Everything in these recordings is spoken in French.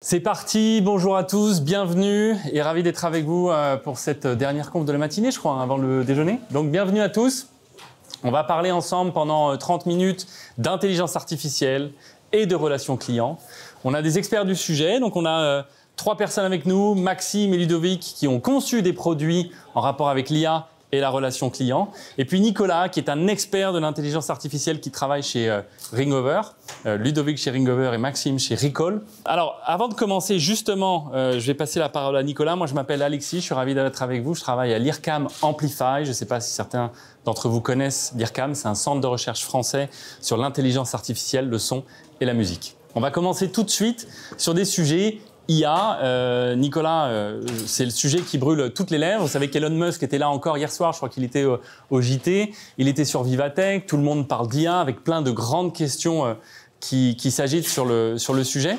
C'est parti, bonjour à tous, bienvenue et ravi d'être avec vous pour cette dernière conf de la matinée, je crois, avant le déjeuner. Donc bienvenue à tous. On va parler ensemble pendant 30 minutes d'intelligence artificielle et de relations clients. On a des experts du sujet, donc on a 3 personnes avec nous, Maxime et Ludovic, qui ont conçu des produits en rapport avec l'IA et la relation client. Et puis Nicolas, qui est un expert de l'intelligence artificielle qui travaille chez Ringover, Ludovic chez Ringover et Maxime chez Recall. Alors, avant de commencer, justement, je vais passer la parole à Nicolas. Moi, je m'appelle Alexis, je suis ravi d'être avec vous. Je travaille à l'IRCAM Amplify. Je ne sais pas si certains d'entre vous connaissent l'IRCAM. C'est un centre de recherche français sur l'intelligence artificielle, le son et la musique. On va commencer tout de suite sur des sujets IA, Nicolas, c'est le sujet qui brûle toutes les lèvres. Vous savez qu'Elon Musk était là encore hier soir, je crois qu'il était au JT. Il était sur Vivatech, tout le monde parle d'IA avec plein de grandes questions qui s'agitent sur le sujet.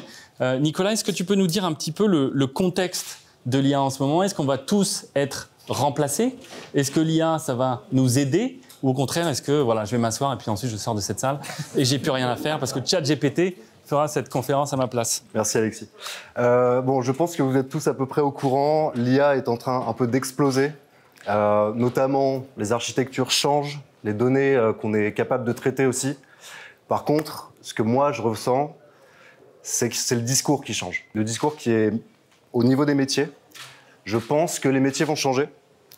Nicolas, est-ce que tu peux nous dire un petit peu le contexte de l'IA en ce moment? Est-ce qu'on va tous être remplacés? Est-ce que l'IA, ça va nous aider? Ou au contraire, est-ce que voilà, je vais m'asseoir et puis ensuite je sors de cette salle et j'ai plus rien à faire parce que ChatGPT fera cette conférence à ma place. Merci Alexis. Bon, je pense que vous êtes tous à peu près au courant. L'IA est en train un peu d'exploser. Notamment, les architectures changent, les données qu'on est capable de traiter aussi. Par contre, ce que moi je ressens, c'est que c'est le discours qui change. Le discours qui est au niveau des métiers. Je pense que les métiers vont changer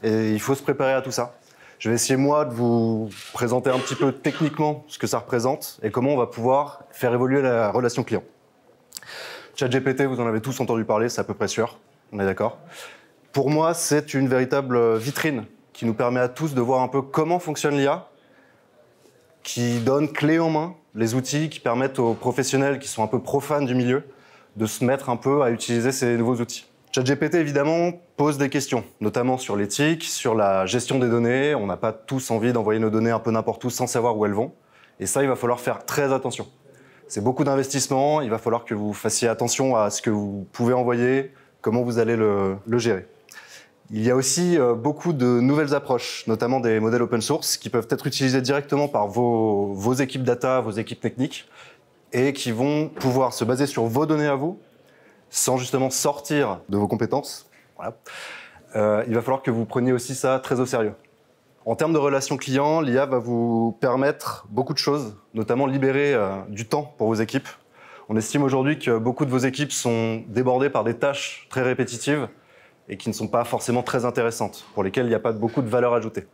et il faut se préparer à tout ça. Je vais essayer, moi, de vous présenter un petit peu techniquement ce que ça représente et comment on va pouvoir faire évoluer la relation client. ChatGPT, vous en avez tous entendu parler, c'est à peu près sûr, on est d'accord. Pour moi, c'est une véritable vitrine qui nous permet à tous de voir un peu comment fonctionne l'IA, qui donne clé en main les outils qui permettent aux professionnels qui sont un peu profanes du milieu de se mettre un peu à utiliser ces nouveaux outils. ChatGPT, évidemment, pose des questions, notamment sur l'éthique, sur la gestion des données. On n'a pas tous envie d'envoyer nos données un peu n'importe où sans savoir où elles vont. Et ça, il va falloir faire très attention. C'est beaucoup d'investissement. Il va falloir que vous fassiez attention à ce que vous pouvez envoyer, comment vous allez le gérer. Il y a aussi beaucoup de nouvelles approches, notamment des modèles open source, qui peuvent être utilisés directement par vos équipes data, vos équipes techniques, et qui vont pouvoir se baser sur vos données à vous, sans justement sortir de vos compétences. Voilà. Il va falloir que vous preniez aussi ça très au sérieux. En termes de relations clients, l'IA va vous permettre beaucoup de choses, notamment libérer du temps pour vos équipes. On estime aujourd'hui que beaucoup de vos équipes sont débordées par des tâches très répétitives et qui ne sont pas forcément très intéressantes, pour lesquelles il n'y a pas beaucoup de valeur ajoutée.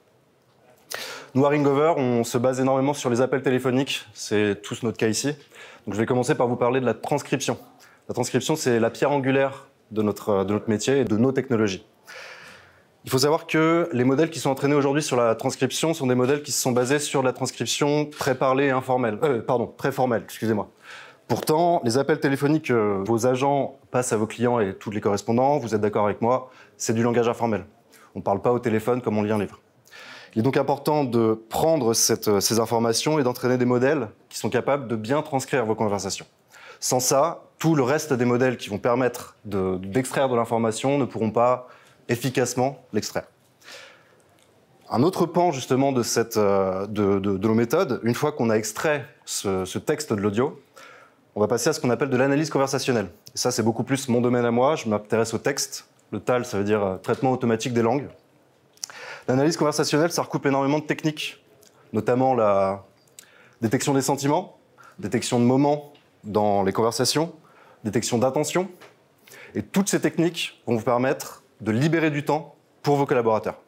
Nous, à Ringover, on se base énormément sur les appels téléphoniques. C'est tous notre cas ici. Donc, je vais commencer par vous parler de la transcription. La transcription, c'est la pierre angulaire de notre métier et de nos technologies. Il faut savoir que les modèles qui sont entraînés aujourd'hui sur la transcription sont des modèles qui se sont basés sur la transcription pré-parlée et informelle. Préformelle, excusez-moi. Pourtant, les appels téléphoniques que vos agents passent à vos clients et tous les correspondants, vous êtes d'accord avec moi, c'est du langage informel. On ne parle pas au téléphone comme on lit un livre. Il est donc important de prendre ces informations et d'entraîner des modèles qui sont capables de bien transcrire vos conversations. Sans ça, tout le reste des modèles qui vont permettre d'extraire de l'information ne pourront pas efficacement l'extraire. Un autre pan justement de nos méthodes, une fois qu'on a extrait ce texte de l'audio, on va passer à ce qu'on appelle de l'analyse conversationnelle. Et ça, c'est beaucoup plus mon domaine à moi, je m'intéresse au texte. Le TAL, ça veut dire traitement automatique des langues. L'analyse conversationnelle, ça recoupe énormément de techniques, notamment la détection des sentiments, détection de moments dans les conversations, détection d'intention. Et toutes ces techniques vont vous permettre de libérer du temps pour vos collaborateurs.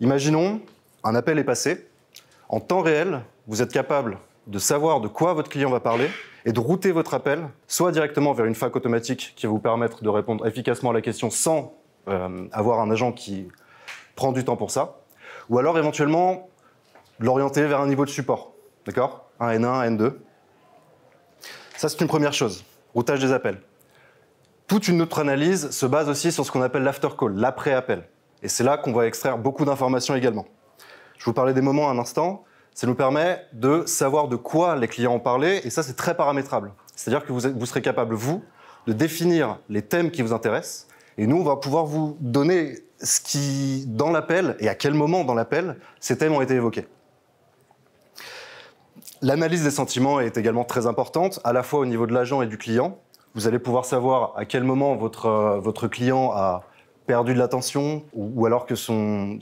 Imaginons, un appel est passé. En temps réel, vous êtes capable de savoir de quoi votre client va parler et de router votre appel, soit directement vers une fac automatique qui va vous permettre de répondre efficacement à la question sans avoir un agent qui prend du temps pour ça, ou alors éventuellement l'orienter vers un niveau de support, d'accord? Un N1, un N2. Ça, c'est une première chose, routage des appels. Toute une autre analyse se base aussi sur ce qu'on appelle l'after call, l'après-appel. Et c'est là qu'on va extraire beaucoup d'informations également. Je vous parlais des moments un instant. Ça nous permet de savoir de quoi les clients ont parlé, et ça, c'est très paramétrable. C'est-à-dire que vous serez capable, vous, de définir les thèmes qui vous intéressent, et nous, on va pouvoir vous donner ce qui, dans l'appel, et à quel moment dans l'appel, ces thèmes ont été évoqués. L'analyse des sentiments est également très importante, à la fois au niveau de l'agent et du client. vous allez pouvoir savoir à quel moment votre client a perdu de l'attention ou alors que son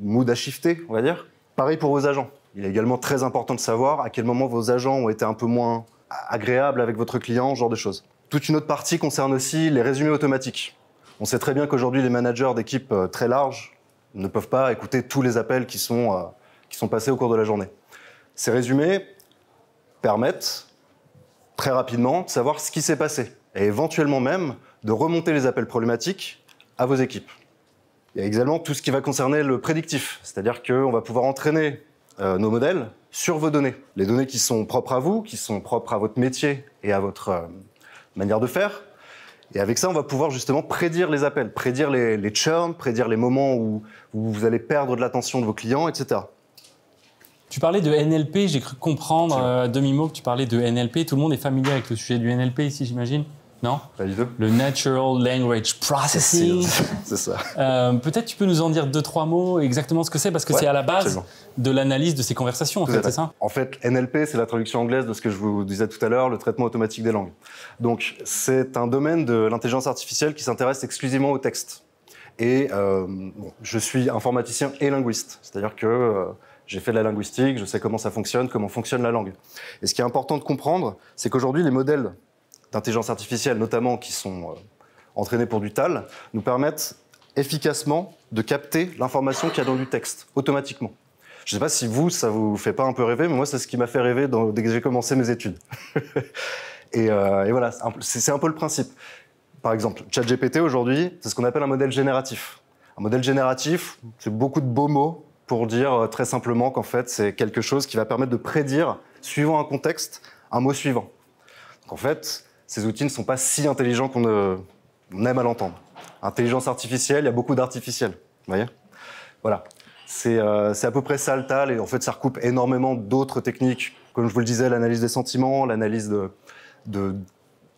mood a shifté, on va dire. Pareil pour vos agents. Il est également très important de savoir à quel moment vos agents ont été un peu moins agréables avec votre client, ce genre de choses. Toute une autre partie concerne aussi les résumés automatiques. On sait très bien qu'aujourd'hui, les managers d'équipes très larges ne peuvent pas écouter tous les appels qui sont passés au cours de la journée. Ces résumés permettent très rapidement de savoir ce qui s'est passé et éventuellement même de remonter les appels problématiques à vos équipes. Il y a également tout ce qui va concerner le prédictif, c'est-à-dire qu'on va pouvoir entraîner nos modèles sur vos données. Les données qui sont propres à vous, qui sont propres à votre métier et à votre manière de faire. Et avec ça, on va pouvoir justement prédire les appels, prédire les churns, prédire les moments où vous allez perdre de l'attention de vos clients, etc. Tu parlais de NLP, j'ai cru comprendre à demi-mot que tu parlais de NLP. Tout le monde est familier avec le sujet du NLP ici, j'imagine? Non? Pas du tout. Le Natural Language Processing. C'est ça. Peut-être tu peux nous en dire 2-3 mots exactement ce que c'est, parce que c'est à la base absolument. De l'analyse de ces conversations, en fait, c'est ça? En fait, NLP, c'est la traduction anglaise de ce que je vous disais tout à l'heure, le traitement automatique des langues. Donc, c'est un domaine de l'intelligence artificielle qui s'intéresse exclusivement au texte. Et je suis informaticien et linguiste, c'est-à-dire que j'ai fait de la linguistique, je sais comment ça fonctionne, comment fonctionne la langue. Et ce qui est important de comprendre, c'est qu'aujourd'hui, les modèles d'intelligence artificielle, notamment qui sont entraînés pour du TAL, nous permettent efficacement de capter l'information qu'il y a dans du texte, automatiquement. Je ne sais pas si ça vous fait pas un peu rêver, mais moi, c'est ce qui m'a fait rêver dès que j'ai commencé mes études. et voilà, c'est un peu le principe. Par exemple, ChatGPT, aujourd'hui, c'est ce qu'on appelle un modèle génératif. Un modèle génératif, c'est beaucoup de beaux mots pour dire très simplement qu'en fait, c'est quelque chose qui va permettre de prédire, suivant un contexte, un mot suivant. Donc en fait, ces outils ne sont pas si intelligents qu'on aime à l'entendre. Intelligence artificielle, il y a beaucoup d'artificiel. Vous voyez ? Voilà. C'est à peu près ça le TAL, et en fait, ça recoupe énormément d'autres techniques, comme je vous le disais, l'analyse des sentiments, l'analyse de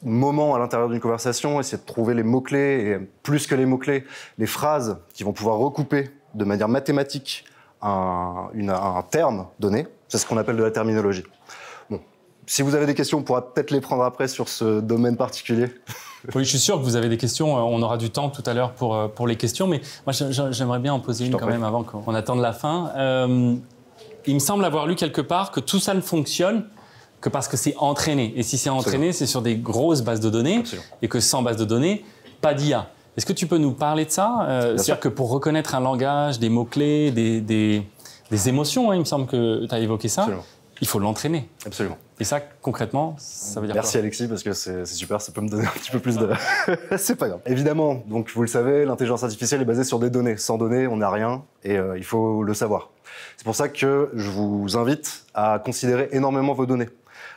moments à l'intérieur d'une conversation, essayer de trouver les mots-clés, et plus que les mots-clés, les phrases qui vont pouvoir recouper de manière mathématique un terme donné. C'est ce qu'on appelle de la terminologie. Bon. Si vous avez des questions, on pourra peut-être les prendre après sur ce domaine particulier. Oui, je suis sûr que vous avez des questions. On aura du temps tout à l'heure pour les questions, mais moi, j'aimerais bien en poser une quand même avant qu'on attende la fin. Il me semble avoir lu quelque part que tout ça ne fonctionne que parce que c'est entraîné. Et si c'est entraîné, c'est sur des grosses bases de données. Absolument. Et que sans base de données, pas d'IA. Est-ce que tu peux nous parler de ça? C'est-à-dire que pour reconnaître un langage, des mots-clés, des émotions, hein, il me semble que tu as évoqué ça, absolument. Il faut l'entraîner. Absolument. Et ça, concrètement, ça veut dire Merci quoi? Alexis, parce que c'est super, ça peut me donner un petit peu plus de... C'est pas grave. Évidemment, donc vous le savez, l'intelligence artificielle est basée sur des données. Sans données, on n'a rien, et il faut le savoir. C'est pour ça que je vous invite à considérer énormément vos données.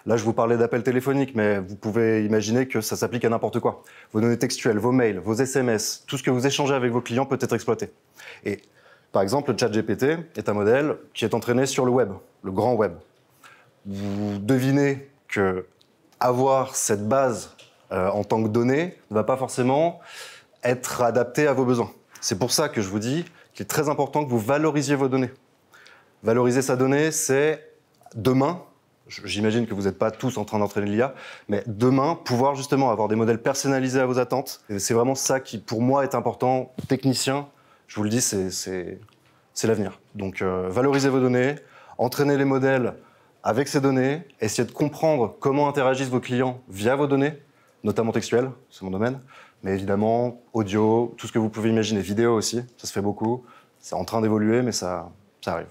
Là, je vous parlais d'appels téléphoniques, mais vous pouvez imaginer que ça s'applique à n'importe quoi. Vos données textuelles, vos mails, vos SMS, tout ce que vous échangez avec vos clients peut être exploité. Et par exemple, le ChatGPT est un modèle qui est entraîné sur le web, le grand web. Vous devinez que avoir cette base en tant que donnée ne va pas forcément être adapté à vos besoins. C'est pour ça que je vous dis qu'il est très important que vous valorisiez vos données. Valoriser sa donnée, c'est demain, j'imagine que vous n'êtes pas tous en train d'entraîner l'IA, mais demain, pouvoir justement avoir des modèles personnalisés à vos attentes. Et c'est vraiment ça qui, pour moi, est important. Technicien, je vous le dis, c'est l'avenir. Donc, valorisez vos données, entraînez les modèles avec ces données, essayez de comprendre comment interagissent vos clients via vos données, notamment textuelles, c'est mon domaine, mais évidemment, audio, tout ce que vous pouvez imaginer, vidéo aussi, ça se fait beaucoup. C'est en train d'évoluer, mais ça arrive.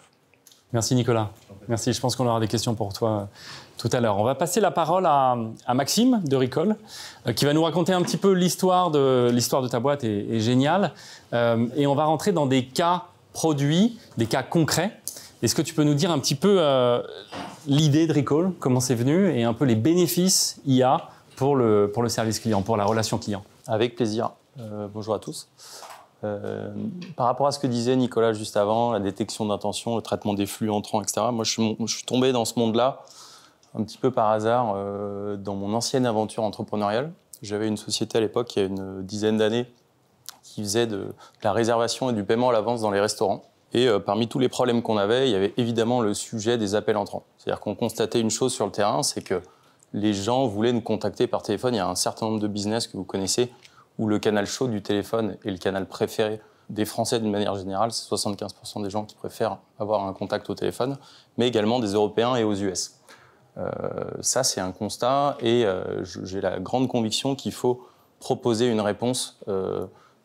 Merci Nicolas. Merci, je pense qu'on aura des questions pour toi tout à l'heure. On va passer la parole à Maxime de Recall, qui va nous raconter un petit peu l'histoire de ta boîte est géniale. Et on va rentrer dans des cas produits, des cas concrets. Est-ce que tu peux nous dire un petit peu l'idée de Recall, comment c'est venu, et un peu les bénéfices IA pour le service client, pour la relation client? Avec plaisir. Bonjour à tous. Par rapport à ce que disait Nicolas juste avant, la détection d'intention, le traitement des flux entrants, etc., moi je suis tombé dans ce monde-là un petit peu par hasard dans mon ancienne aventure entrepreneuriale. J'avais une société à l'époque, il y a une dizaine d'années, qui faisait de la réservation et du paiement à l'avance dans les restaurants. Et parmi tous les problèmes qu'on avait, il y avait évidemment le sujet des appels entrants. C'est-à-dire qu'on constatait une chose sur le terrain, c'est que les gens voulaient nous contacter par téléphone. Il y a un certain nombre de business que vous connaissez où le canal chaud du téléphone est le canal préféré des Français d'une manière générale. C'est 75% des gens qui préfèrent avoir un contact au téléphone, mais également des Européens et aux US. Ça, c'est un constat et j'ai la grande conviction qu'il faut proposer une réponse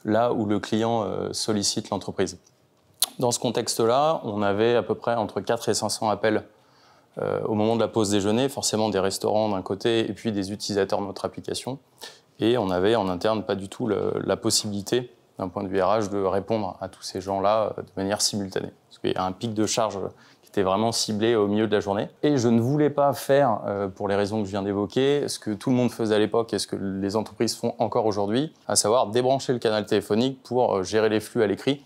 là où le client sollicite l'entreprise. Dans ce contexte-là, on avait à peu près entre 4 et 500 appels au moment de la pause déjeuner, forcément des restaurants d'un côté et puis des utilisateurs de notre application. Et on avait en interne pas du tout la possibilité, d'un point de vue RH, de répondre à tous ces gens-là de manière simultanée. Parce qu'il y a un pic de charge qui était vraiment ciblé au milieu de la journée. Et je ne voulais pas faire, pour les raisons que je viens d'évoquer, ce que tout le monde faisait à l'époque et ce que les entreprises font encore aujourd'hui, à savoir débrancher le canal téléphonique pour gérer les flux à l'écrit.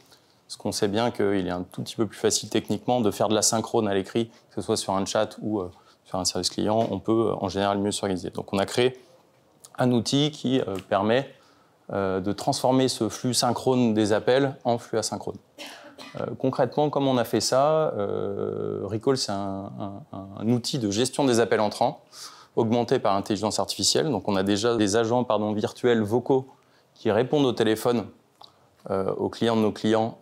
Parce qu'on sait bien qu'il est un tout petit peu plus facile techniquement de faire de l'asynchrone à l'écrit, que ce soit sur un chat ou sur un service client, on peut en général mieux s'organiser. Donc on a créé un outil qui permet de transformer ce flux synchrone des appels en flux asynchrone. Concrètement, comment on a fait ça, Recall, c'est un outil de gestion des appels entrants, augmenté par intelligence artificielle. Donc on a déjà des agents virtuels vocaux qui répondent au téléphone aux clients de nos clients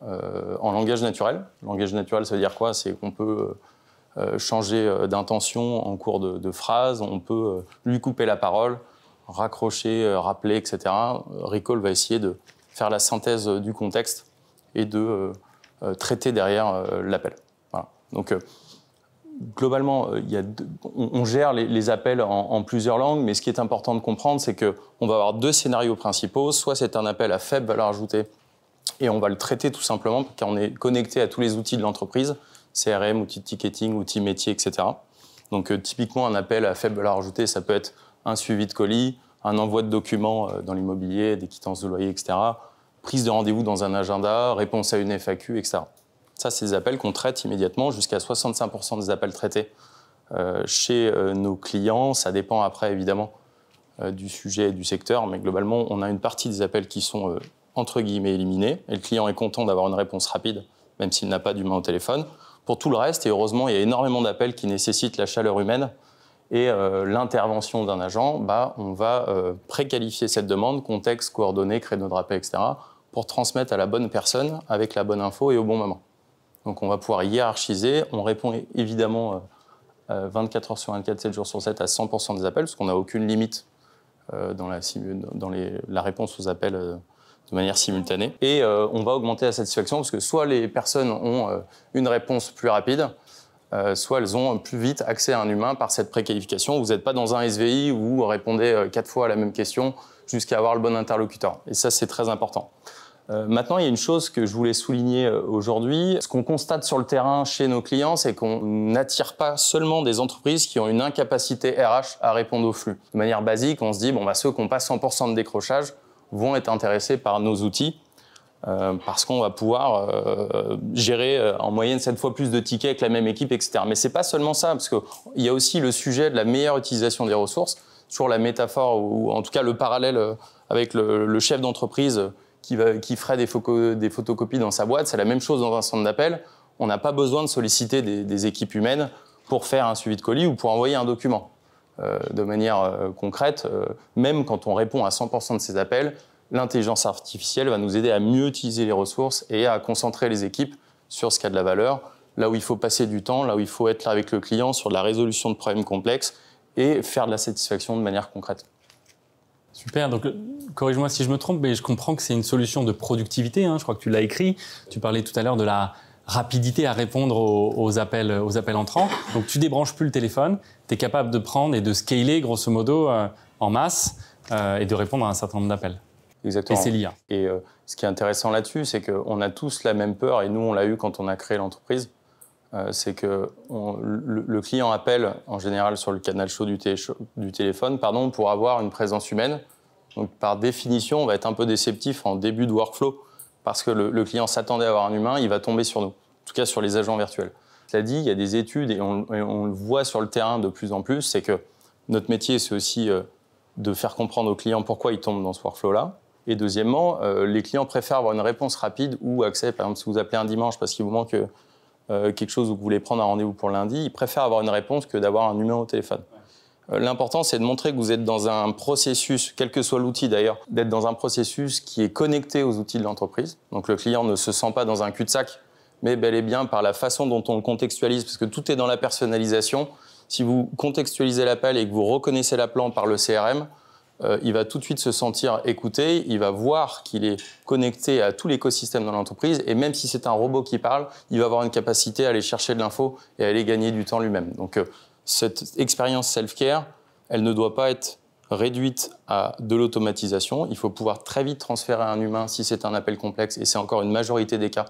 en langage naturel. Langage naturel, ça veut dire quoi? C'est qu'on peut changer d'intention en cours de phrase, on peut lui couper la parole, raccrocher, rappeler, etc. Recall va essayer de faire la synthèse du contexte et de traiter derrière l'appel. Voilà. Donc, globalement, on gère les appels en plusieurs langues, mais ce qui est important de comprendre, c'est qu'on va avoir 2 scénarios principaux. Soit c'est un appel à faible valeur ajoutée, et on va le traiter tout simplement car on est connecté à tous les outils de l'entreprise, CRM, outils de ticketing, outils métiers, etc. Donc typiquement, un appel à faible valeur ajoutée, ça peut être un suivi de colis, un envoi de documents dans l'immobilier, des quittances de loyer, etc. Prise de rendez-vous dans un agenda, réponse à une FAQ, etc. Ça, c'est des appels qu'on traite immédiatement, jusqu'à 65% des appels traités chez nos clients. Ça dépend après, évidemment, du sujet et du secteur, mais globalement, on a une partie des appels qui sont entre guillemets éliminés, et le client est content d'avoir une réponse rapide, même s'il n'a pas d'humain au téléphone. Pour tout le reste, et heureusement, il y a énormément d'appels qui nécessitent la chaleur humaine et l'intervention d'un agent. On va préqualifier cette demande, contexte, coordonnées, créneau de rappel, etc., pour transmettre à la bonne personne avec la bonne info et au bon moment. Donc on va pouvoir hiérarchiser, on répond évidemment 24 heures sur 24, 7 jours sur 7 à 100% des appels, parce qu'on n'a aucune limite dans la réponse aux appels de manière simultanée. Et on va augmenter la satisfaction parce que soit les personnes ont une réponse plus rapide, soit elles ont plus vite accès à un humain par cette préqualification. Vous n'êtes pas dans un SVI où vous répondez 4 fois à la même question jusqu'à avoir le bon interlocuteur. Et ça, c'est très important. Maintenant, il y a une chose que je voulais souligner aujourd'hui. Ce qu'on constate sur le terrain chez nos clients, c'est qu'on n'attire pas seulement des entreprises qui ont une incapacité RH à répondre au flux. De manière basique, on se dit, ceux qui n'ont pas 100% de décrochage vont être intéressés par nos outils parce qu'on va pouvoir gérer en moyenne 7 fois plus de tickets avec la même équipe, etc. Mais c'est pas seulement ça, parce qu'il y a aussi le sujet de la meilleure utilisation des ressources, sur la métaphore, ou en tout cas le parallèle avec le chef d'entreprise qui ferait des photocopies dans sa boîte. C'est la même chose dans un centre d'appel. On n'a pas besoin de solliciter des équipes humaines pour faire un suivi de colis ou pour envoyer un document. De manière concrète, même quand on répond à 100% de ces appels, l'intelligence artificielle va nous aider à mieux utiliser les ressources et à concentrer les équipes sur ce qui a de la valeur, là où il faut passer du temps, là où il faut être là avec le client sur de la résolution de problèmes complexes et faire de la satisfaction de manière concrète. Super, donc corrige-moi si je me trompe, mais je comprends que c'est une solution de productivité, je crois que tu l'as écrit. Tu parlais tout à l'heure de la rapidité à répondre aux appels entrants. Donc tu débranches plus le téléphone, tu es capable de prendre et de scaler grosso modo en masse et de répondre à un certain nombre d'appels. Exactement. Et c'est l'IA. Et ce qui est intéressant là-dessus, c'est qu'on a tous la même peur, et nous on l'a eu quand on a créé l'entreprise, c'est que le client appelle en général sur le canal chaud du téléphone pour avoir une présence humaine. Donc par définition, on va être un peu déceptif en début de workflow, parce que le client s'attendait à avoir un humain, il va tomber sur nous, en tout cas sur les agents virtuels. Cela dit, il y a des études, et on le voit sur le terrain de plus en plus, c'est que notre métier, c'est aussi de faire comprendre aux clients pourquoi ils tombent dans ce workflow-là. Et deuxièmement, les clients préfèrent avoir une réponse rapide ou accès. Par exemple, si vous appelez un dimanche parce qu'il vous manque quelque chose ou que vous voulez prendre un rendez-vous pour lundi, ils préfèrent avoir une réponse que d'avoir un humain au téléphone. L'important, c'est de montrer que vous êtes dans un processus, quel que soit l'outil d'ailleurs, d'être dans un processus qui est connecté aux outils de l'entreprise. Donc le client ne se sent pas dans un cul-de-sac, mais bel et bien par la façon dont on le contextualise, parce que tout est dans la personnalisation. Si vous contextualisez l'appel et que vous reconnaissez l'appelant par le CRM, il va tout de suite se sentir écouté, il va voir qu'il est connecté à tout l'écosystème de l'entreprise, et même si c'est un robot qui parle, il va avoir une capacité à aller chercher de l'info et à aller gagner du temps lui-même. Donc cette expérience self-care, elle ne doit pas être réduite à de l'automatisation. Il faut pouvoir très vite transférer un humain si c'est un appel complexe, et c'est encore une majorité des cas.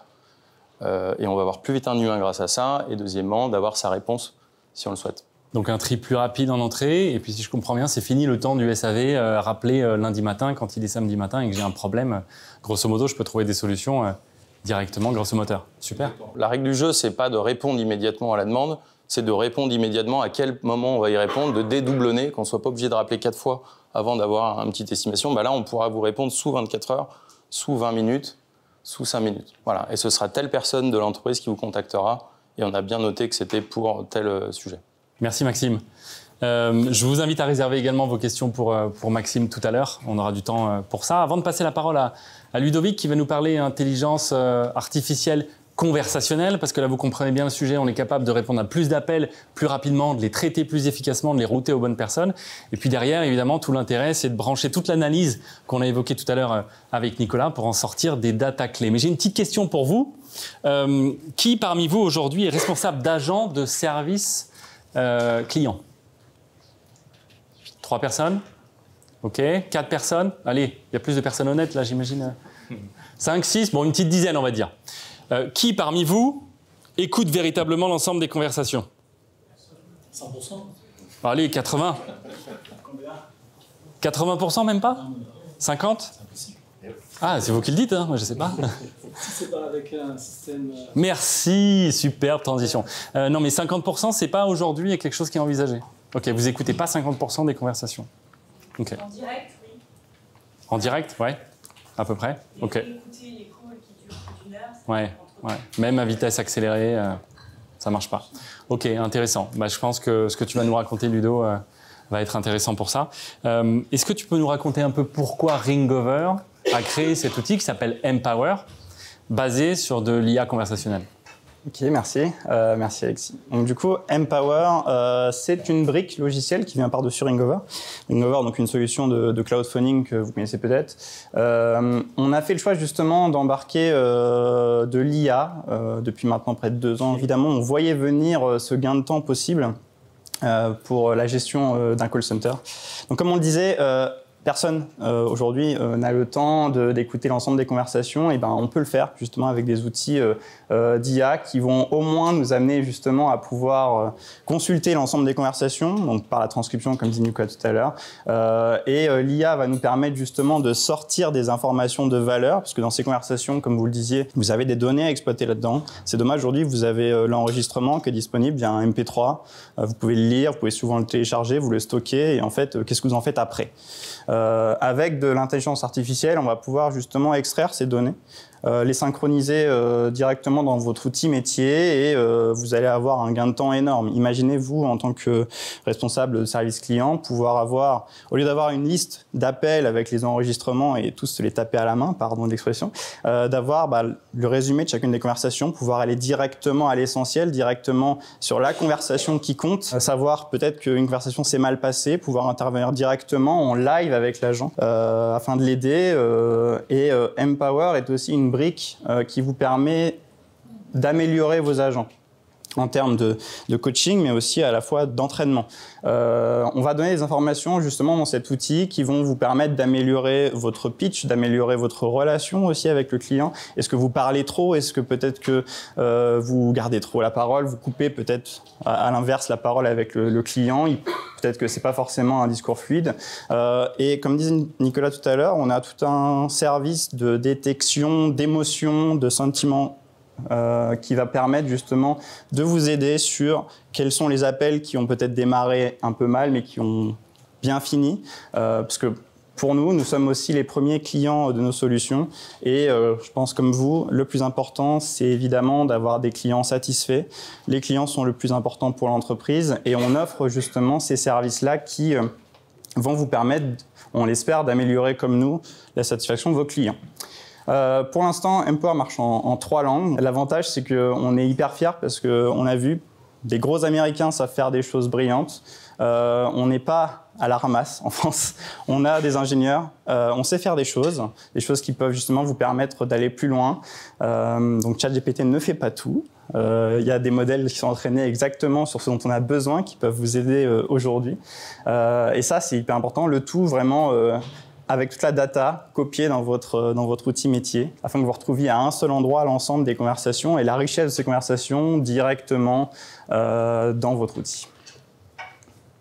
Et on va avoir plus vite un humain grâce à ça, et deuxièmement, d'avoir sa réponse si on le souhaite. Donc un tri plus rapide en entrée, et puis si je comprends bien, c'est fini le temps du SAV, rappeler lundi matin quand il est samedi matin et que j'ai un problème. Grosso modo, je peux trouver des solutions directement grâce au moteur. Super. La règle du jeu, c'est pas de répondre immédiatement à la demande, c'est de répondre immédiatement à quel moment on va y répondre, de dédoublonner, qu'on ne soit pas obligé de rappeler 4 fois avant d'avoir une petite estimation. Là, on pourra vous répondre sous 24 heures, sous 20 minutes, sous 5 minutes. Voilà. Et ce sera telle personne de l'entreprise qui vous contactera, et on a bien noté que c'était pour tel sujet. Merci Maxime. Je vous invite à réserver également vos questions pour Maxime tout à l'heure. On aura du temps pour ça. Avant de passer la parole à Ludovic qui va nous parler intelligence artificielle conversationnelle, parce que là vous comprenez bien le sujet, on est capable de répondre à plus d'appels plus rapidement, de les traiter plus efficacement, de les router aux bonnes personnes. Et puis derrière, évidemment, tout l'intérêt, c'est de brancher toute l'analyse qu'on a évoquée tout à l'heure avec Nicolas pour en sortir des data clés. Mais j'ai une petite question pour vous. Qui parmi vous aujourd'hui est responsable d'agent de service client? 3 personnes? Ok. 4 personnes? Allez, il y a plus de personnes honnêtes là, j'imagine. 5, 6, bon, une petite dizaine, on va dire. Qui parmi vous écoute véritablement l'ensemble des conversations? 100%. Allez, 80. 80% même pas? 50? Ah, c'est vous qui le dites, hein, moi je sais pas. Si c'est pas avec un système... Merci, superbe transition. Non mais 50%, c'est pas aujourd'hui quelque chose qui est envisagé. Ok, vous écoutez pas 50% des conversations. Ok. En direct, oui. En direct, ouais, à peu près. Ok. Écouter les calls qui durent plus d'1 heure, c'est Ouais, ouais. Même à vitesse accélérée, ça marche pas. Ok, intéressant. Je pense que ce que tu vas nous raconter, Ludo, va être intéressant pour ça. Est-ce que tu peux nous raconter un peu pourquoi Ringover a créé cet outil qui s'appelle Empower, basé sur de l'IA conversationnelle? Ok, merci. Merci Alexis. Donc du coup, Empower, c'est une brique logicielle qui vient par-dessus Ringover. Ringover, donc une solution de crowdfunding que vous connaissez peut-être. On a fait le choix justement d'embarquer de l'IA depuis maintenant près de 2 ans. Évidemment, on voyait venir ce gain de temps possible pour la gestion d'un call center. Donc comme on le disait, personne aujourd'hui n'a le temps d'écouter l'ensemble des conversations, et on peut le faire justement avec des outils d'IA qui vont au moins nous amener justement à pouvoir consulter l'ensemble des conversations, donc par la transcription comme dit Nicolas tout à l'heure, et l'IA va nous permettre justement de sortir des informations de valeur, parce que dans ces conversations, comme vous le disiez, vous avez des données à exploiter là-dedans. C'est dommage, aujourd'hui vous avez l'enregistrement qui est disponible via un MP3, vous pouvez le lire, vous pouvez souvent le télécharger, vous le stocker, et en fait, qu'est-ce que vous en faites après? Avec de l'intelligence artificielle, on va pouvoir justement extraire ces données, les synchroniser directement dans votre outil métier, et vous allez avoir un gain de temps énorme. Imaginez-vous, en tant que responsable de service client, pouvoir avoir, au lieu d'avoir une liste d'appels avec les enregistrements et tous se les taper à la main, pardon de l'expression, d'avoir le résumé de chacune des conversations, pouvoir aller directement à l'essentiel, directement sur la conversation qui compte, savoir peut-être qu'une conversation s'est mal passée, pouvoir intervenir directement en live avec l'agent afin de l'aider. Et Empower est aussi une brique qui vous permet d'améliorer vos agents en termes de coaching, mais aussi à la fois d'entraînement. On va donner des informations justement dans cet outil qui vont vous permettre d'améliorer votre pitch, d'améliorer votre relation aussi avec le client. Est-ce que vous parlez trop? Est-ce que peut-être que vous gardez trop la parole? Vous coupez peut-être à l'inverse la parole avec le client. Peut-être que c'est pas forcément un discours fluide. Et comme disait Nicolas tout à l'heure, on a tout un service de détection d'émotions, de sentiments, qui va permettre justement de vous aider sur quels sont les appels qui ont peut-être démarré un peu mal mais qui ont bien fini, parce que pour nous, nous sommes aussi les premiers clients de nos solutions et je pense comme vous, le plus important, c'est évidemment d'avoir des clients satisfaits. Les clients sont le plus important pour l'entreprise et on offre justement ces services-là qui vont vous permettre, on l'espère, d'améliorer comme nous la satisfaction de vos clients. Pour l'instant, Empower marche en 3 langues. L'avantage, c'est qu'on est hyper fiers parce qu'on a vu des gros Américains savent faire des choses brillantes. On n'est pas à la ramasse en France. On a des ingénieurs, on sait faire des choses qui peuvent justement vous permettre d'aller plus loin. Donc ChatGPT ne fait pas tout. Il y a des modèles qui sont entraînés exactement sur ce dont on a besoin, qui peuvent vous aider aujourd'hui. Et ça, c'est hyper important. Le tout vraiment avec toute la data copiée dans votre outil métier, afin que vous retrouviez à un seul endroit l'ensemble des conversations et la richesse de ces conversations directement dans votre outil.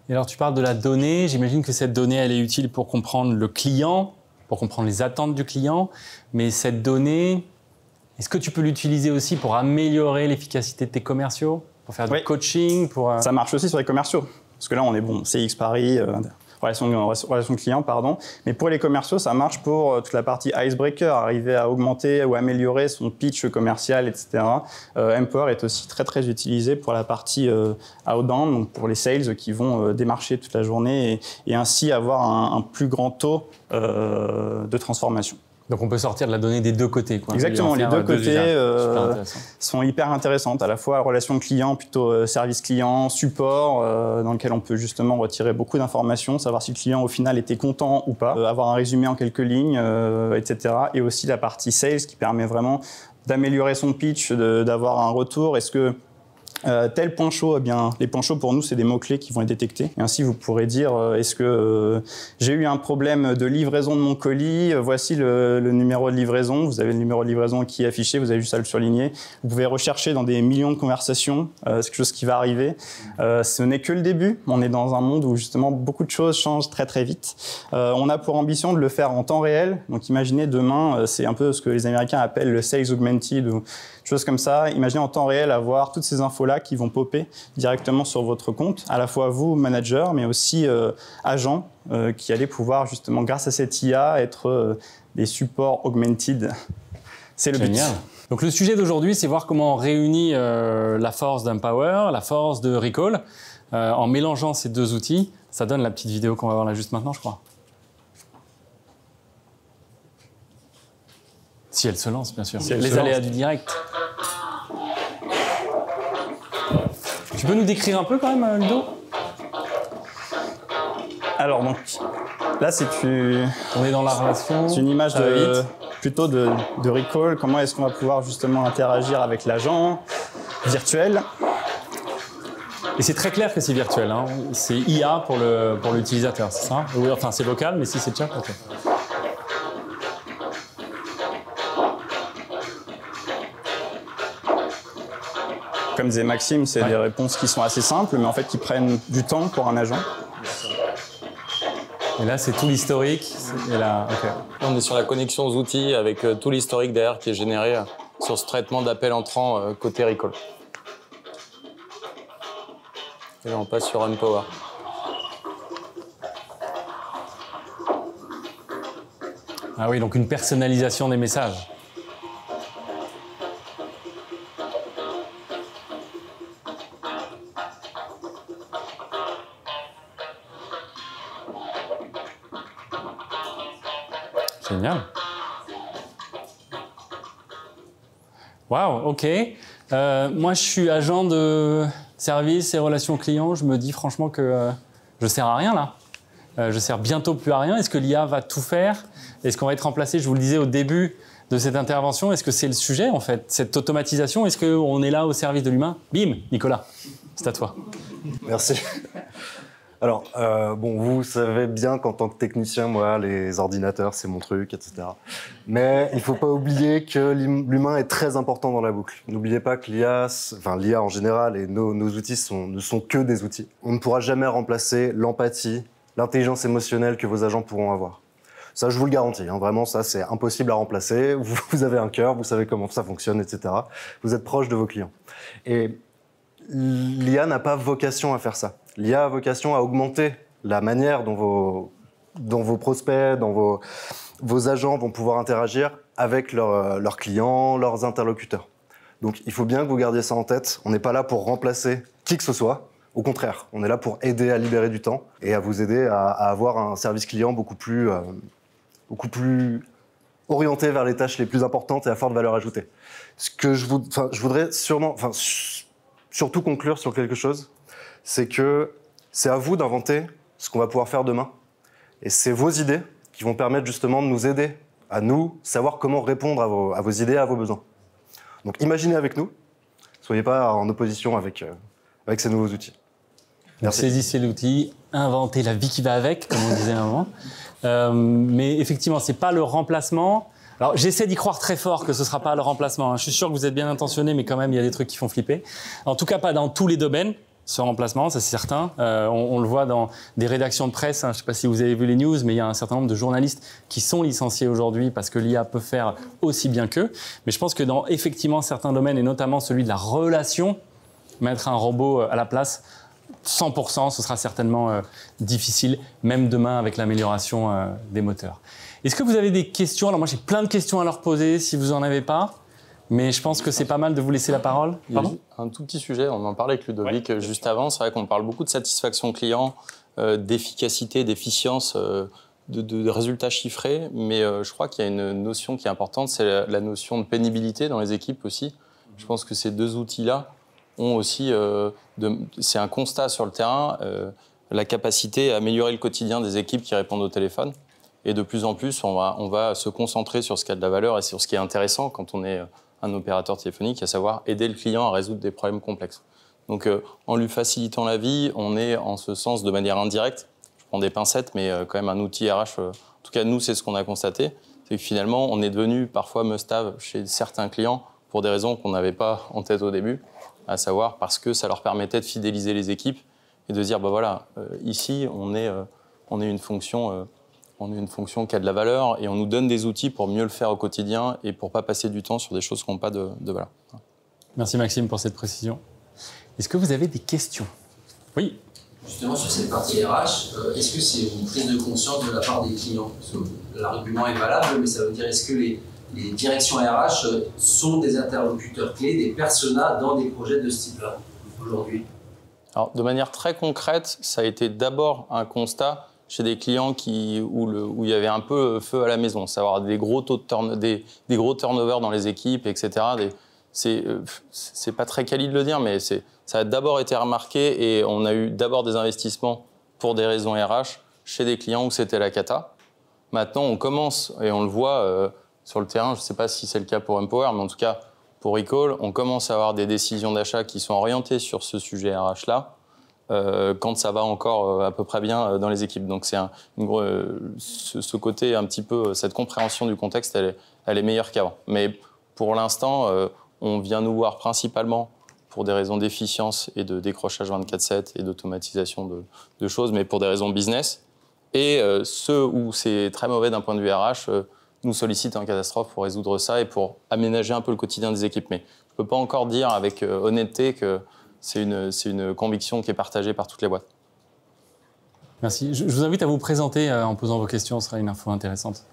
Et alors, tu parles de la donnée. J'imagine que cette donnée, elle est utile pour comprendre le client, pour comprendre les attentes du client. Mais cette donnée, est-ce que tu peux l'utiliser aussi pour améliorer l'efficacité de tes commerciaux, pour faire du coaching Ça marche aussi sur les commerciaux. Parce que là, on est bon, CX Paris, relation client, pardon. Mais pour les commerciaux, ça marche pour toute la partie icebreaker, arriver à augmenter ou améliorer son pitch commercial, etc. Empower est aussi très, très utilisé pour la partie outbound, donc pour les sales qui vont démarcher toute la journée et ainsi avoir un plus grand taux de transformation. Donc on peut sortir de la donnée des deux côtés, quoi. Exactement, les deux côtés sont hyper intéressantes. À la fois relation client, plutôt service client, support, dans lequel on peut justement retirer beaucoup d'informations, savoir si le client au final était content ou pas, avoir un résumé en quelques lignes, etc. Et aussi la partie sales qui permet vraiment d'améliorer son pitch, d'avoir un retour. Est-ce que tel point chaud, eh bien, les points chauds pour nous, c'est des mots-clés qui vont être détectés. Et ainsi, vous pourrez dire, est-ce que j'ai eu un problème de livraison de mon colis, voici le numéro de livraison, vous avez le numéro de livraison qui est affiché, vous avez juste à le surligner. Vous pouvez rechercher dans des millions de conversations, c'est quelque chose qui va arriver. Ce n'est que le début, on est dans un monde où justement beaucoup de choses changent très très vite. On a pour ambition de le faire en temps réel, donc imaginez demain, c'est un peu ce que les Américains appellent le sales augmented, ou choses comme ça. Imaginez en temps réel avoir toutes ces infos-là qui vont popper directement sur votre compte, à la fois vous, manager, mais aussi agents qui allez pouvoir justement, grâce à cette IA, être des supports augmented. C'est le but. Donc le sujet d'aujourd'hui, c'est voir comment on réunit la force d'Empower, la force de Recall, en mélangeant ces deux outils. Ça donne la petite vidéo qu'on va voir là juste maintenant, je crois. Si elle se lance, bien sûr. Les aléas du direct. Tu peux nous décrire un peu quand même, Ludo ? Alors donc, là on est dans la relation. C'est une image plutôt de Recall. Comment est-ce qu'on va pouvoir justement interagir avec l'agent virtuel ? Et c'est très clair que c'est virtuel, hein. C'est IA pour l'utilisateur, c'est ça ? Oui, enfin c'est vocal, mais si c'est chat, ok. Comme disait Maxime, c'est des réponses qui sont assez simples, mais en fait qui prennent du temps pour un agent. Et là, c'est tout l'historique. Et là, okay. On est sur la connexion aux outils avec tout l'historique derrière qui est généré sur ce traitement d'appel entrant côté Recall. Et là, on passe sur Empower. Ah oui, donc une personnalisation des messages. Génial. Waouh, ok. Moi, je suis agent de service et relations clients. Je me dis franchement que je sers à rien là. Je sers bientôt plus à rien. Est-ce que l'IA va tout faire ? Est-ce qu'on va être remplacé ? Je vous le disais au début de cette intervention. Est-ce que c'est le sujet en fait, cette automatisation ? Est-ce qu'on est là au service de l'humain ? Bim, Nicolas, c'est à toi. Merci. Alors, bon, vous savez bien qu'en tant que technicien, moi, les ordinateurs, c'est mon truc, etc. Mais il ne faut pas oublier que l'humain est très important dans la boucle. N'oubliez pas que l'IA en général et nos outils ne sont que des outils. On ne pourra jamais remplacer l'empathie, l'intelligence émotionnelle que vos agents pourront avoir. Ça, je vous le garantis, hein, vraiment, ça, c'est impossible à remplacer. Vous avez un cœur, vous savez comment ça fonctionne, etc. Vous êtes proche de vos clients. Et l'IA n'a pas vocation à faire ça. L'IA a vocation à augmenter la manière dont dont vos prospects, dont vos agents vont pouvoir interagir avec leurs clients, leurs interlocuteurs. Donc il faut bien que vous gardiez ça en tête. On n'est pas là pour remplacer qui que ce soit. Au contraire, on est là pour aider à libérer du temps et à vous aider à avoir un service client beaucoup plus orienté vers les tâches les plus importantes et à forte valeur ajoutée. Ce que je voudrais surtout conclure sur quelque chose, c'est que c'est à vous d'inventer ce qu'on va pouvoir faire demain. Et c'est vos idées qui vont permettre justement de nous aider à nous savoir comment répondre à vos idées, à vos besoins. Donc imaginez avec nous, ne soyez pas en opposition avec ces nouveaux outils. Merci. Saisissez l'outil, inventez la vie qui va avec, comme on disait à un moment. Mais effectivement, ce n'est pas le remplacement. Alors j'essaie d'y croire très fort que ce ne sera pas le remplacement. Je suis sûr que vous êtes bien intentionné, mais quand même, il y a des trucs qui font flipper. En tout cas, pas dans tous les domaines. Ce remplacement, ça c'est certain. On le voit dans des rédactions de presse. Je ne sais pas si vous avez vu les news, mais il y a un certain nombre de journalistes qui sont licenciés aujourd'hui parce que l'IA peut faire aussi bien qu'eux. Mais je pense que dans effectivement certains domaines, et notamment celui de la relation, mettre un robot à la place, 100%, ce sera certainement difficile, même demain avec l'amélioration des moteurs. Est-ce que vous avez des questions? Alors moi j'ai plein de questions à leur poser si vous n'en avez pas. Mais je pense que c'est pas mal de vous laisser la parole. Pardon ? Un tout petit sujet, on en parlait avec Ludovic juste avant. C'est vrai qu'on parle beaucoup de satisfaction client, d'efficacité, d'efficience, de résultats chiffrés. Mais je crois qu'il y a une notion qui est importante, c'est la notion de pénibilité dans les équipes aussi. Je pense que ces deux outils-là ont aussi, c'est un constat sur le terrain, la capacité à améliorer le quotidien des équipes qui répondent au téléphone. Et de plus en plus, on va se concentrer sur ce qui a de la valeur et sur ce qui est intéressant quand on est un opérateur téléphonique, à savoir aider le client à résoudre des problèmes complexes. Donc, en lui facilitant la vie, on est en ce sens de manière indirecte. Je prends des pincettes, mais quand même un outil RH. En tout cas, nous, c'est ce qu'on a constaté. C'est que finalement, on est devenu parfois must-have chez certains clients pour des raisons qu'on n'avait pas en tête au début, à savoir parce que ça leur permettait de fidéliser les équipes et de dire, bah voilà, ici, on est une fonction... on est une fonction qui a de la valeur et on nous donne des outils pour mieux le faire au quotidien et pour ne pas passer du temps sur des choses qui n'ont pas de valeur. Merci Maxime pour cette précision. Est-ce que vous avez des questions? Oui. Justement, sur cette partie RH, est-ce que c'est une prise de conscience de la part des clients? Parce que l'argument est valable, mais ça veut dire est-ce que les directions RH sont des interlocuteurs clés, des personas dans des projets de ce type-là aujourd'hui? Alors, de manière très concrète, ça a été d'abord un constat chez des clients où il y avait un peu feu à la maison, savoir des gros taux de des gros turnovers dans les équipes, etc. C'est pas très quali de le dire, mais ça a d'abord été remarqué et on a eu d'abord des investissements pour des raisons RH chez des clients où c'était la cata. Maintenant, on commence, et on le voit sur le terrain, je ne sais pas si c'est le cas pour Empower, mais en tout cas pour Recall, on commence à avoir des décisions d'achat qui sont orientées sur ce sujet RH-là. Quand ça va encore à peu près bien dans les équipes. Donc c'est ce côté un petit peu, cette compréhension du contexte, elle est meilleure qu'avant. Mais pour l'instant, on vient nous voir principalement pour des raisons d'efficience et de décrochage 24/7 et d'automatisation de choses, mais pour des raisons business. Et ceux où c'est très mauvais d'un point de vue RH nous sollicitent en catastrophe pour résoudre ça et pour aménager un peu le quotidien des équipes. Mais je ne peux pas encore dire avec honnêteté que c'est une conviction qui est partagée par toutes les boîtes. Merci. Je vous invite à vous présenter en posant vos questions, ce sera une info intéressante.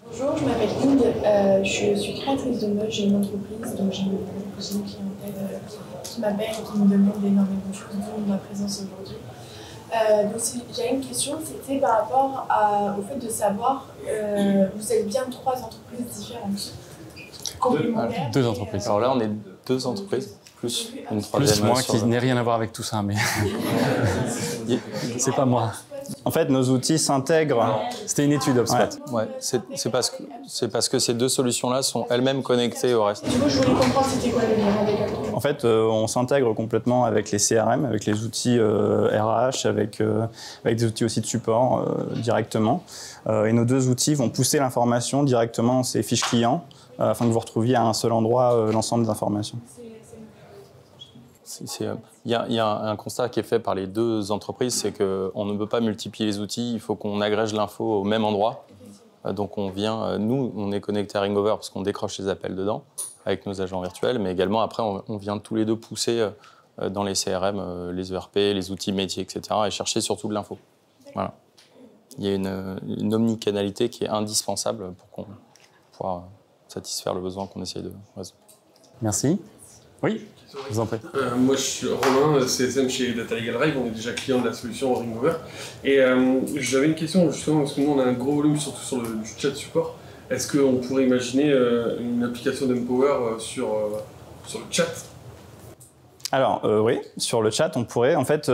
Bonjour, je m'appelle Inde, je suis créatrice de mode, j'ai une entreprise, donc j'ai une clientèle qui m'appelle et qui me demande énormément de choses, dont ma présence aujourd'hui. Donc j'ai une question, c'était par rapport au fait de savoir, vous êtes bien 3 entreprises différentes, complémentaires. Deux entreprises. Alors là, on est 2 entreprises. Plus une troisième. Plus moi qui n'ai rien à voir avec tout ça, mais c'est pas moi. En fait, nos outils s'intègrent. C'était une étude, HubSpot. Ouais, c'est parce que ces 2 solutions-là sont elles-mêmes connectées au reste. Du coup, je voulais comprendre c'était quoi le lien des quatre. En fait, on s'intègre complètement avec les CRM, avec les outils RH, avec des outils aussi de support directement. Et nos 2 outils vont pousser l'information directement dans ces fiches clients afin que vous retrouviez à un seul endroit l'ensemble des informations. Il y a un constat qui est fait par les 2 entreprises, c'est qu'on ne peut pas multiplier les outils, il faut qu'on agrège l'info au même endroit. Donc nous, on est connecté à Ringover parce qu'on décroche les appels dedans avec nos agents virtuels, mais également après, on vient tous les 2 pousser dans les CRM, les ERP, les outils métiers, etc. et chercher surtout de l'info. Voilà. il y a une omnicanalité qui est indispensable pour pouvoir satisfaire le besoin qu'on essaye de résoudre. Merci. Oui, je vous en prie. Moi, je suis Romain, CSM chez Data Legal Drive. On est déjà client de la solution Ringover. Et j'avais une question, justement, parce que nous, on a un gros volume, surtout sur du chat support. Est-ce qu'on pourrait imaginer une application d'Empower sur le chat? Alors, oui, sur le chat, on pourrait. En fait,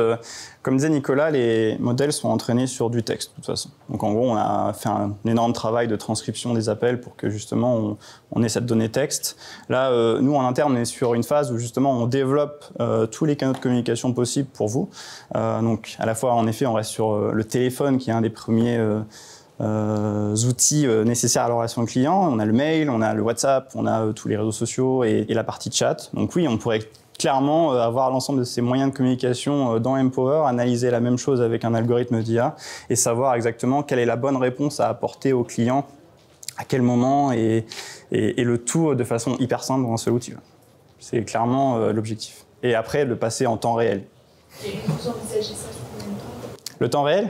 comme disait Nicolas, les modèles sont entraînés sur du texte, de toute façon. Donc, en gros, on a fait un énorme travail de transcription des appels pour que, justement, on ait cette donnée texte. Là, nous, en interne, on est sur une phase où, justement, on développe tous les canaux de communication possibles pour vous. Donc, à la fois, en effet, on reste sur le téléphone, qui est un des premiers outils nécessaires à la relation client. On a le mail, on a le WhatsApp, on a tous les réseaux sociaux et la partie chat. Donc, oui, on pourrait clairement avoir l'ensemble de ces moyens de communication dans Empower, analyser la même chose avec un algorithme d'IA et savoir exactement quelle est la bonne réponse à apporter au client, à quel moment, et le tout de façon hyper simple dans un seul outil. C'est clairement l'objectif. Et après, le passer en temps réel. Et vous envisagez ça sur combien de temps? Le temps réel?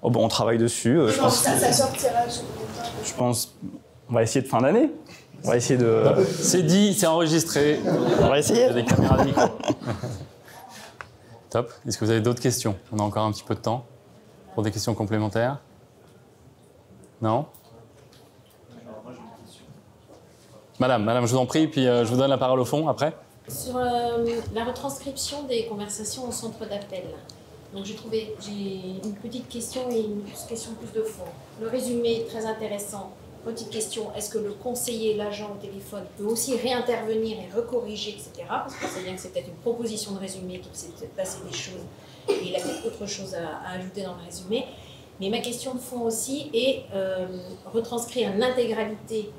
Oh, bon, on travaille dessus. Je pense que ça sortira sur combien de temps? Je pense on va essayer de fin d'année. On va essayer de... C'est dit, c'est enregistré. On va essayer. Il y a des caméras de micro. Top. Est-ce que vous avez d'autres questions? On a encore un petit peu de temps pour des questions complémentaires. Non? Madame, je vous en prie, puis je vous donne la parole au fond après. Sur la retranscription des conversations au centre d'appel. Donc j'ai une petite question et une question plus de fond. Le résumé est très intéressant. Petite question, est-ce que le conseiller, l'agent au téléphone peut aussi réintervenir et recorriger, etc. Parce que c'est bien que c'est peut-être une proposition de résumé, qu'il s'est peut-être passé des choses et il a peut-être autre chose à ajouter dans le résumé. Mais ma question de fond aussi est retranscrire l'intégralité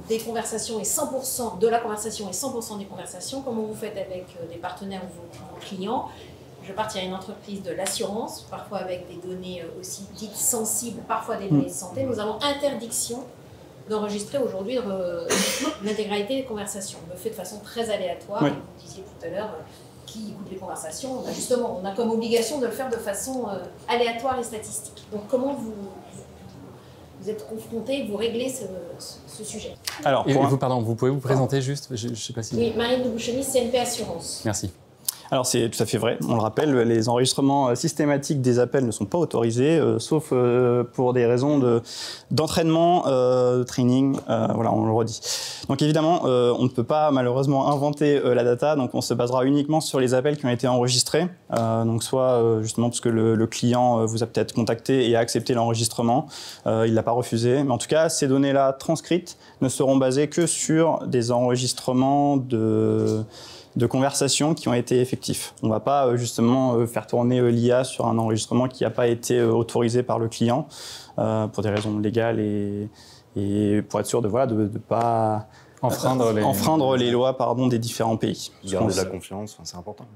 des conversations et 100% de la conversation et 100% des conversations. Comment vous faites avec des partenaires ou vos clients? Je partirai une entreprise de l'assurance, parfois avec des données aussi dites sensibles, parfois des données de santé. Nous avons interdiction d'enregistrer aujourd'hui l'intégralité des conversations. On le fait de façon très aléatoire. Oui. Vous disiez tout à l'heure qui écoute les conversations. Justement, on a comme obligation de le faire de façon aléatoire et statistique. Donc comment vous êtes confrontés, vous réglez ce sujet? Alors, vous pouvez vous présenter juste? Je sais pas si... Oui, Marine de Boucheny, CNP Assurance. Merci. Alors c'est tout à fait vrai, on le rappelle, les enregistrements systématiques des appels ne sont pas autorisés, sauf pour des raisons d'entraînement, de training, voilà, on le redit. Donc évidemment, on ne peut pas malheureusement inventer la data, donc on se basera uniquement sur les appels qui ont été enregistrés, donc soit justement parce que le client vous a peut-être contacté et a accepté l'enregistrement, il ne l'a pas refusé, mais en tout cas, ces données-là transcrites ne seront basées que sur des enregistrements de conversations qui ont été effectifs. On ne va pas justement faire tourner l'IA sur un enregistrement qui n'a pas été autorisé par le client pour des raisons légales et pour être sûr de ne pas enfreindre les lois des différents pays. Garder de la confiance, c'est important.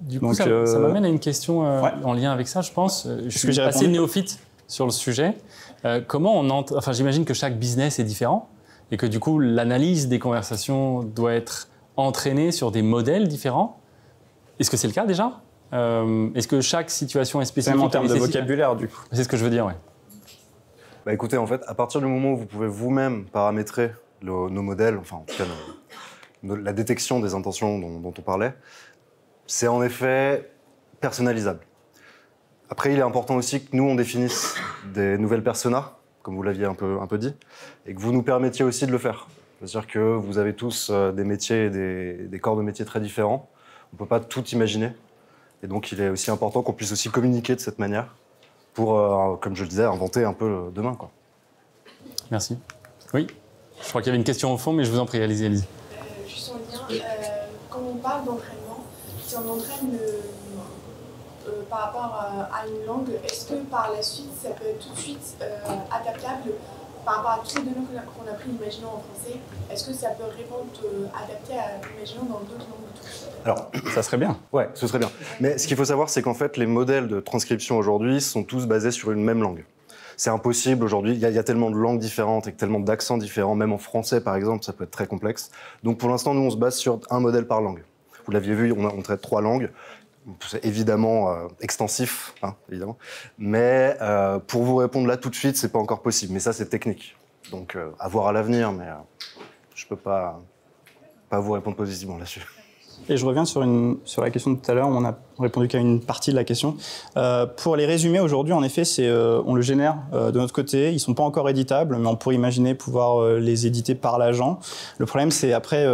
Du coup, ça m'amène à une question en lien avec ça, je pense. Je suis assez néophyte sur le sujet. J'imagine que chaque business est différent et que du coup, l'analyse des conversations doit être entraîné sur des modèles différents. Est-ce que c'est le cas déjà? Est-ce que chaque situation est spécifique? Même en termes de vocabulaire, du coup. C'est ce que je veux dire, oui. Bah écoutez, en fait, à partir du moment où vous pouvez vous-même paramétrer nos modèles, enfin en tout cas la détection des intentions dont on parlait, c'est en effet personnalisable. Après, il est important aussi que nous, on définisse des nouvelles personas, comme vous l'aviez un peu dit, et que vous nous permettiez aussi de le faire. C'est-à-dire que vous avez tous des métiers et des corps de métiers très différents. On ne peut pas tout imaginer. Et donc, il est aussi important qu'on puisse aussi communiquer de cette manière pour, comme je le disais, inventer un peu demain, quoi. Merci. Oui, je crois qu'il y avait une question au fond, mais je vous en prie, allez-y. Juste en lien, quand on parle d'entraînement, si on entraîne par rapport à une langue, est-ce que par la suite, ça peut être tout de suite adaptable par rapport à toutes les données qu'on a prises, imaginons en français, est-ce que ça peut répondre, adapté à, imaginons, dans d'autres langues? Alors, ça serait bien. Ouais, ce serait bien. Mais ce qu'il faut savoir, c'est qu'en fait, les modèles de transcription aujourd'hui sont tous basés sur une même langue. C'est impossible aujourd'hui, il y a tellement de langues différentes et tellement d'accents différents, même en français par exemple, ça peut être très complexe. Donc pour l'instant, nous, on se base sur un modèle par langue. Vous l'aviez vu, on traite 3 langues. c'est évidemment extensif, hein, évidemment. Mais pour vous répondre là tout de suite, c'est pas encore possible. Mais ça, c'est technique. Donc, à voir à l'avenir, mais je peux pas vous répondre positivement là-dessus. Et je reviens sur la question de tout à l'heure, où on a répondu qu'à une partie de la question. Pour les résumés, aujourd'hui, en effet, on le génère de notre côté. Ils ne sont pas encore éditables, mais on pourrait imaginer pouvoir les éditer par l'agent. Le problème, c'est après,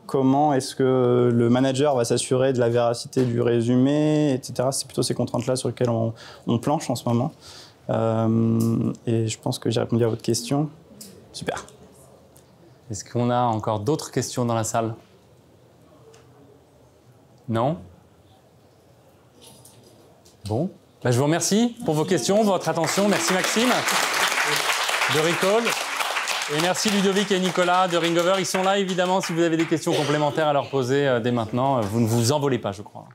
comment est-ce que le manager va s'assurer de la véracité du résumé, etc. C'est plutôt ces contraintes-là sur lesquelles on planche en ce moment. Et je pense que j'ai répondu à votre question. Super. Est-ce qu'on a encore d'autres questions dans la salle ? Non ? Bon. Je vous remercie pour vos questions, votre attention. Merci Maxime de Recall. Et merci Ludovic et Nicolas de Ringover. Ils sont là évidemment si vous avez des questions complémentaires à leur poser dès maintenant. Vous ne vous envolez pas, je crois.